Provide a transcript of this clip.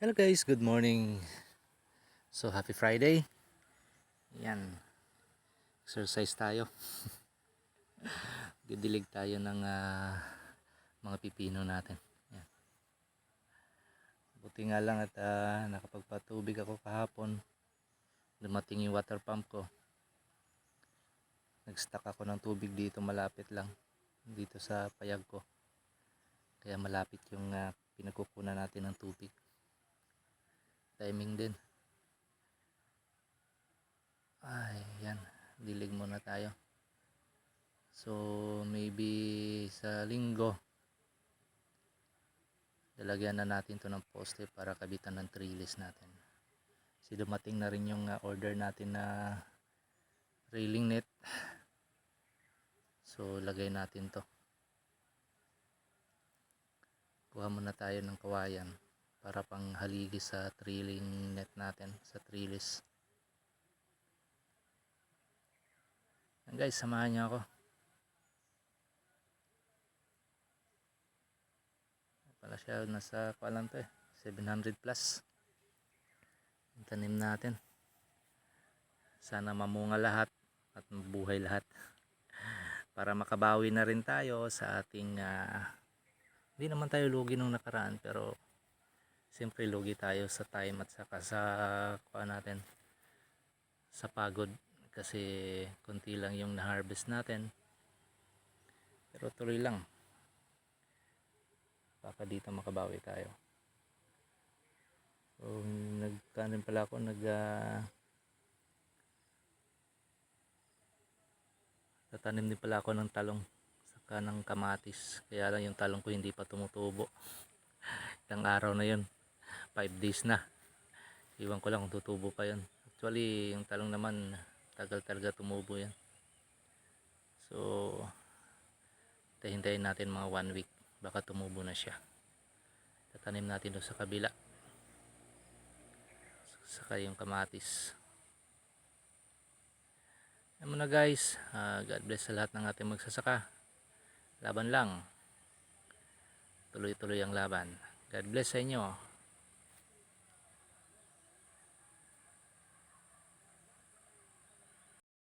Hello guys, good morning. So happy Friday. Yan, exercise tayo. Didilig tayo ng mga pipino natin. Yan. Buti nga lang at nakapagpatubig ako kahapon. Dumating yung water pump ko. Nag-stock ako ng tubig dito malapit lang. Dito sa payag ko. Kaya malapit yung pinagkukunan natin ng tubig. Timing din. Ay, yan. Dilig muna tayo. So, maybe sa linggo, lalagyan na natin to ng poste para kabitan ng trellis natin. Kasi dumating na rin yung order natin na railing net. So, lagay natin to. Kuha muna tayo ng kawayan para pang haligi sa trailing net natin, sa trellis. Yan guys, samahan niyo ako. Pala siya, nasa kualan to 700 plus. Ang tanim natin. Sana mamunga lahat at mabuhay lahat. Para makabawi na rin tayo sa ating hindi naman tayo lugi nung nakaraan, pero siyempre lugi tayo sa time at saka sa kuha natin, sa pagod, kasi konti lang yung na-harvest natin, pero tuloy lang, baka dito makabawi tayo. So nagkanin pala ako, tatanim din pala ako ng talong saka ng kamatis, kaya lang yung talong ko hindi pa tumutubo. Ilang araw na yun, 5 days na, iwan ko lang kung tutubo pa yun. Actually yung talong naman tagal talaga tumubo yan. So hintayin natin mga 1 week, baka tumubo na siya. Tatanim natin doon sa kabila, saka yung kamatis. Yan muna guys, God bless sa lahat ng ating magsasaka. Laban lang, tuloy-tuloy ang laban. God bless sa inyo.